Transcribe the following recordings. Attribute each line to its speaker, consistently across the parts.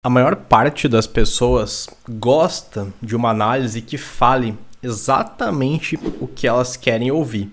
Speaker 1: A maior parte das pessoas gosta de uma análise que fale exatamente o que elas querem ouvir.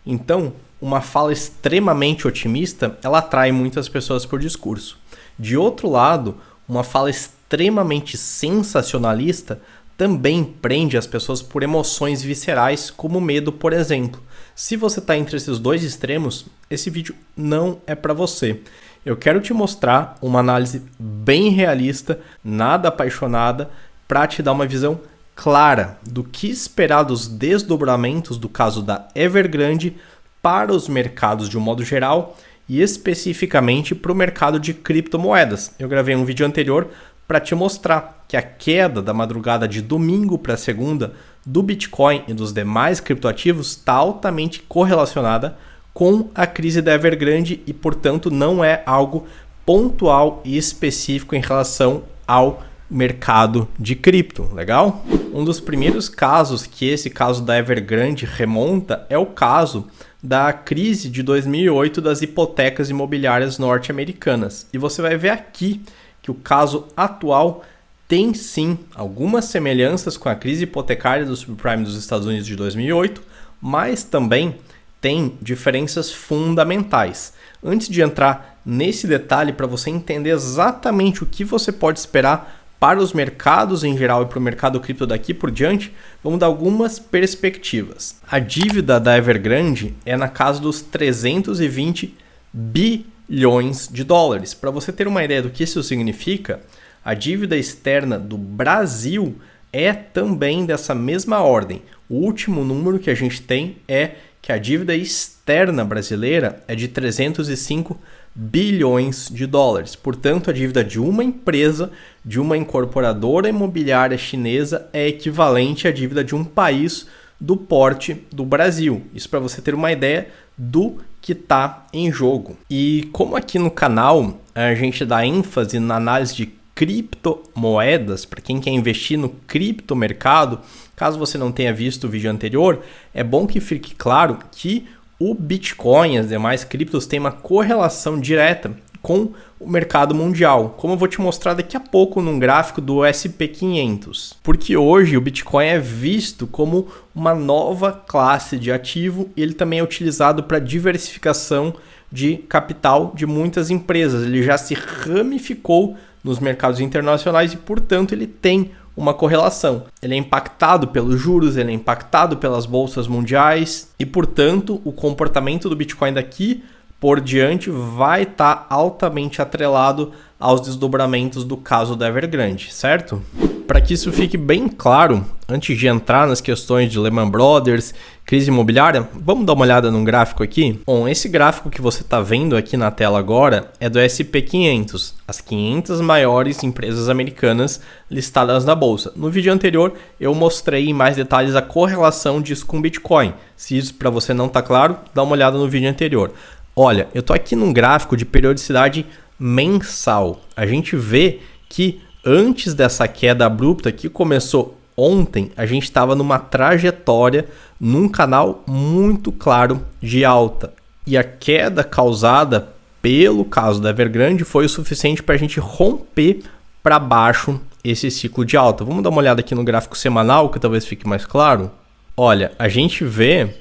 Speaker 1: Então, uma fala extremamente otimista, ela atrai muitas pessoas por discurso. De outro lado, uma fala extremamente sensacionalista também prende as pessoas por emoções viscerais, como medo, por exemplo. Se você está entre esses dois extremos, esse vídeo não é para você. Eu quero te mostrar uma análise bem realista, nada apaixonada, para te dar uma visão clara do que esperar dos desdobramentos do caso da Evergrande para os mercados de um modo geral e especificamente para o mercado de criptomoedas. Eu gravei um vídeo anterior para te mostrar que a queda da madrugada de domingo para segunda do Bitcoin e dos demais criptoativos está altamente correlacionada com a crise da Evergrande e, portanto, não é algo pontual e específico em relação ao mercado de cripto, legal? Um dos primeiros casos que esse caso da Evergrande remonta é o caso da crise de 2008 das hipotecas imobiliárias norte-americanas. E você vai ver aqui que o caso atual tem sim algumas semelhanças com a crise hipotecária do subprime dos Estados Unidos de 2008, mas também tem diferenças fundamentais. Antes de entrar nesse detalhe para você entender exatamente o que você pode esperar para os mercados em geral e para o mercado cripto daqui por diante, vamos dar algumas perspectivas. A dívida da Evergrande é na casa dos 320 bilhões de dólares. Para você ter uma ideia do que isso significa, a dívida externa do Brasil é também dessa mesma ordem. O último número que a gente tem é que a dívida externa brasileira é de 305 bilhões de dólares. Portanto, a dívida de uma empresa, de uma incorporadora imobiliária chinesa, é equivalente à dívida de um país do porte do Brasil. Isso para você ter uma ideia do que está em jogo. E como aqui no canal a gente dá ênfase na análise de criptomoedas, para quem quer investir no criptomercado, caso você não tenha visto o vídeo anterior, é bom que fique claro que o Bitcoin e as demais criptos têm uma correlação direta com o mercado mundial, como eu vou te mostrar daqui a pouco num gráfico do SP500. Porque hoje o Bitcoin é visto como uma nova classe de ativo e ele também é utilizado para diversificação de capital de muitas empresas. Ele já se ramificou nos mercados internacionais e, portanto, ele tem uma correlação. Ele é impactado pelos juros, ele é impactado pelas bolsas mundiais e, portanto, o comportamento do Bitcoin daqui por diante vai estar altamente atrelado aos desdobramentos do caso da Evergrande, certo? Para que isso fique bem claro, antes de entrar nas questões de Lehman Brothers, crise imobiliária, vamos dar uma olhada num gráfico aqui? Bom, esse gráfico que você está vendo aqui na tela agora é do SP500, as 500 maiores empresas americanas listadas na bolsa. No vídeo anterior eu mostrei em mais detalhes a correlação disso com Bitcoin. Se isso para você não está claro, dá uma olhada no vídeo anterior. Olha, eu estou aqui num gráfico de periodicidade mensal. A gente vê que antes dessa queda abrupta que começou ontem, a gente estava numa trajetória, num canal muito claro de alta. E a queda causada pelo caso da Evergrande foi o suficiente para a gente romper para baixo esse ciclo de alta. Vamos dar uma olhada aqui no gráfico semanal, que talvez fique mais claro. Olha, a gente vê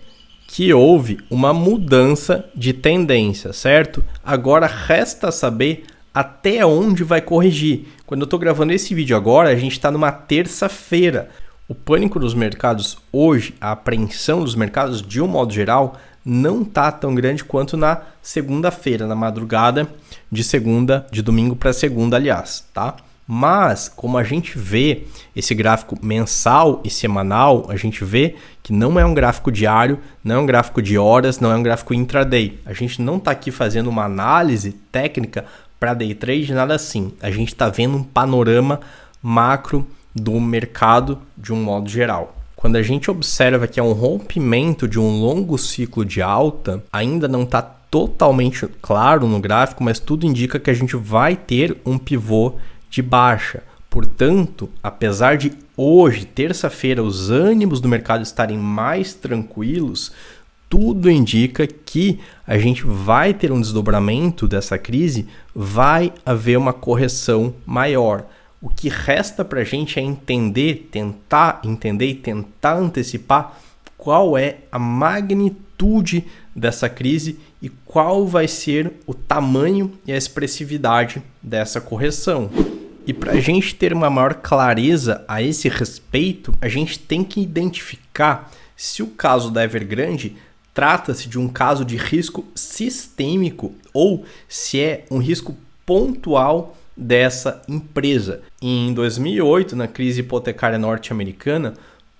Speaker 1: que houve uma mudança de tendência, certo? Agora resta saber até onde vai corrigir. Quando eu estou gravando esse vídeo agora, a gente está numa terça-feira. O pânico dos mercados hoje, a apreensão dos mercados de um modo geral, não está tão grande quanto na segunda-feira, na madrugada de domingo para segunda, aliás, tá? Mas, como a gente vê esse gráfico mensal e semanal, a gente vê que não é um gráfico diário, não é um gráfico de horas, não é um gráfico intraday. A gente não está aqui fazendo uma análise técnica para day trade, nada assim. A gente está vendo um panorama macro do mercado de um modo geral. Quando a gente observa que é um rompimento de um longo ciclo de alta, ainda não está totalmente claro no gráfico, mas tudo indica que a gente vai ter um pivô de baixa. Portanto, apesar de hoje, terça-feira, os ânimos do mercado estarem mais tranquilos, tudo indica que a gente vai ter um desdobramento dessa crise, vai haver uma correção maior. O que resta para a gente é tentar entender e tentar antecipar qual é a magnitude dessa crise e qual vai ser o tamanho e a expressividade dessa correção. E para a gente ter uma maior clareza a esse respeito, a gente tem que identificar se o caso da Evergrande trata-se de um caso de risco sistêmico ou se é um risco pontual dessa empresa. Em 2008, na crise hipotecária norte-americana,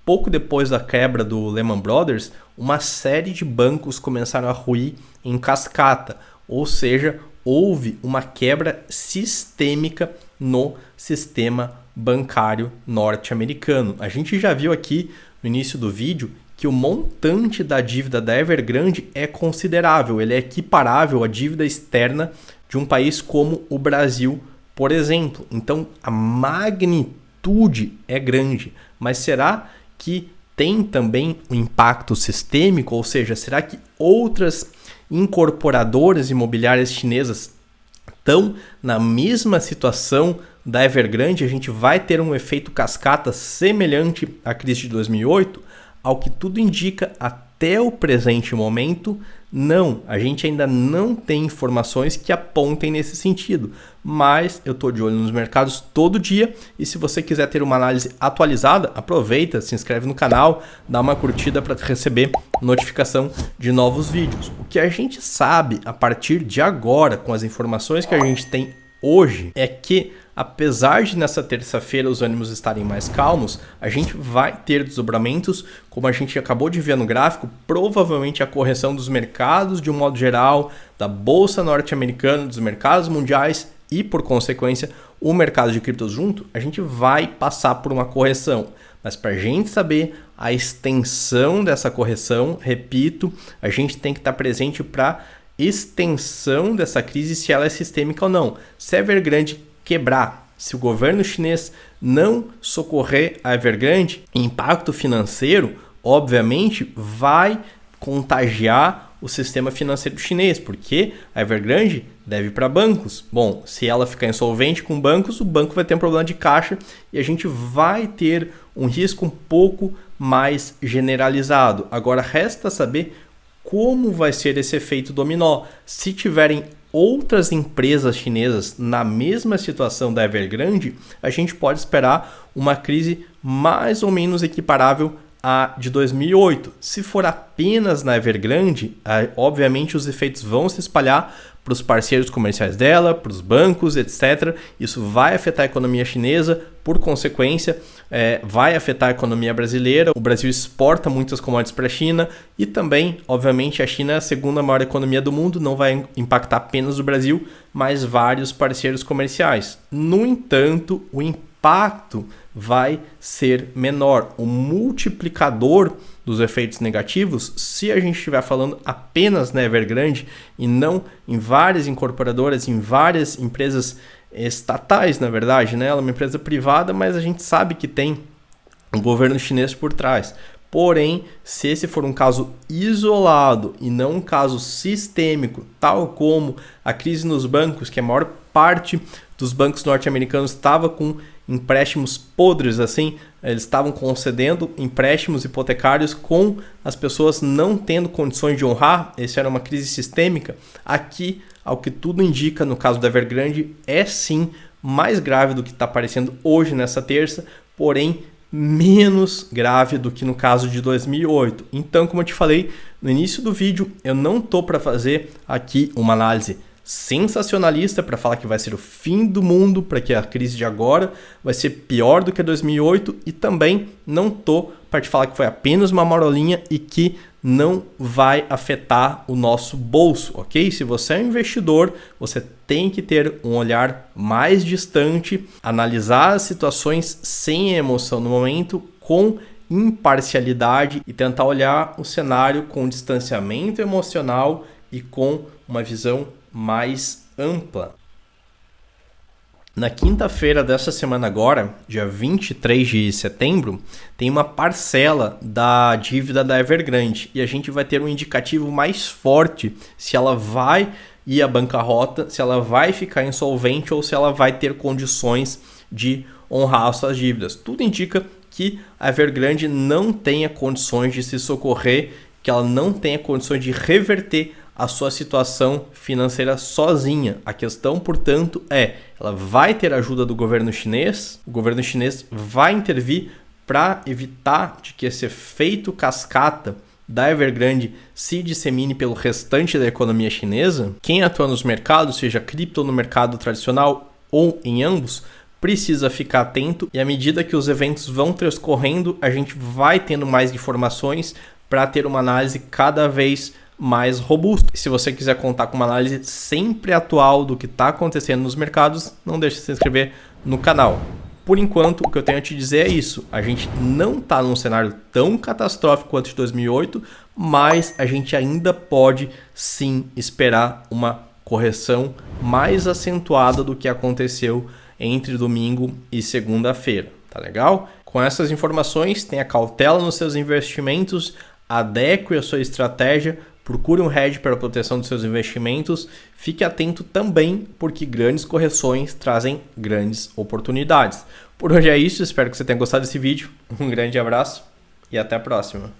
Speaker 1: pouco depois da quebra do Lehman Brothers, uma série de bancos começaram a ruir em cascata, ou seja, houve uma quebra sistêmica no sistema bancário norte-americano. A gente já viu aqui no início do vídeo que o montante da dívida da Evergrande é considerável, ele é equiparável à dívida externa de um país como o Brasil, por exemplo. Então, a magnitude é grande, mas será que tem também um impacto sistêmico? Ou seja, será que outras incorporadoras imobiliárias chinesas estão na mesma situação da Evergrande? A gente vai ter um efeito cascata semelhante à crise de 2008? Ao que tudo indica, até o presente momento, não. A gente ainda não tem informações que apontem nesse sentido. Mas eu estou de olho nos mercados todo dia e se você quiser ter uma análise atualizada, aproveita, se inscreve no canal, dá uma curtida para receber notificação de novos vídeos. O que a gente sabe a partir de agora, com as informações que a gente tem hoje, é que apesar de nessa terça-feira os ânimos estarem mais calmos, a gente vai ter desdobramentos, como a gente acabou de ver no gráfico, provavelmente a correção dos mercados de um modo geral, da bolsa norte-americana, dos mercados mundiais e, por consequência, o mercado de criptos junto, a gente vai passar por uma correção. Mas para a gente saber a extensão dessa correção, repito, a gente tem que estar presente para extensão dessa crise, se ela é sistêmica ou não. Se a Evergrande quebrar, se o governo chinês não socorrer a Evergrande, impacto financeiro, obviamente, vai contagiar o sistema financeiro chinês, porque a Evergrande deve para bancos. Bom, se ela ficar insolvente com bancos, o banco vai ter um problema de caixa e a gente vai ter um risco um pouco mais generalizado. Agora, resta saber como vai ser esse efeito dominó. Se tiverem outras empresas chinesas na mesma situação da Evergrande, a gente pode esperar uma crise mais ou menos equiparável à de 2008. Se for apenas na Evergrande, obviamente os efeitos vão se espalhar para os parceiros comerciais dela, para os bancos, etc. Isso vai afetar a economia chinesa, por consequência, vai afetar a economia brasileira. O Brasil exporta muitas commodities para a China e também, obviamente, a China é a segunda maior economia do mundo, não vai impactar apenas o Brasil, mas vários parceiros comerciais. No entanto, o impacto vai ser menor. O multiplicador dos efeitos negativos, se a gente estiver falando apenas na Evergrande e não em várias incorporadoras, em várias empresas estatais, na verdade, né? Ela é uma empresa privada, mas a gente sabe que tem um governo chinês por trás. Porém, se esse for um caso isolado e não um caso sistêmico, tal como a crise nos bancos, que a maior parte dos bancos norte-americanos estava com empréstimos podres, assim, eles estavam concedendo empréstimos hipotecários com as pessoas não tendo condições de honrar. Essa era uma crise sistêmica. Aqui, ao que tudo indica, no caso da Evergrande, é sim mais grave do que está aparecendo hoje nessa terça, porém menos grave do que no caso de 2008. Então, como eu te falei no início do vídeo, eu não estou para fazer aqui uma análise sensacionalista para falar que vai ser o fim do mundo, para que a crise de agora vai ser pior do que a 2008 e também não tô para te falar que foi apenas uma marolinha e que não vai afetar o nosso bolso, ok? Se você é um investidor, você tem que ter um olhar mais distante, analisar as situações sem emoção no momento, com imparcialidade e tentar olhar o cenário com distanciamento emocional e com uma visão mais ampla. Na quinta-feira dessa semana agora, dia 23 de setembro, tem uma parcela da dívida da Evergrande e a gente vai ter um indicativo mais forte se ela vai ir à bancarrota, se ela vai ficar insolvente ou se ela vai ter condições de honrar as suas dívidas. Tudo indica que a Evergrande não tenha condições de se socorrer, que ela não tenha condições de reverter a sua situação financeira sozinha. A questão, portanto, ela vai ter ajuda do governo chinês, o governo chinês vai intervir para evitar de que esse efeito cascata da Evergrande se dissemine pelo restante da economia chinesa. Quem atua nos mercados, seja cripto ou no mercado tradicional ou em ambos, precisa ficar atento e à medida que os eventos vão transcorrendo, a gente vai tendo mais informações para ter uma análise cada vez mais robusta. E se você quiser contar com uma análise sempre atual do que está acontecendo nos mercados, não deixe de se inscrever no canal. Por enquanto, o que eu tenho a te dizer é isso. A gente não está num cenário tão catastrófico quanto de 2008, mas a gente ainda pode sim esperar uma correção mais acentuada do que aconteceu entre domingo e segunda-feira. Tá legal? Com essas informações, tenha cautela nos seus investimentos, adeque a sua estratégia, procure um hedge para a proteção dos seus investimentos, fique atento também porque grandes correções trazem grandes oportunidades. Por hoje é isso, espero que você tenha gostado desse vídeo, um grande abraço e até a próxima.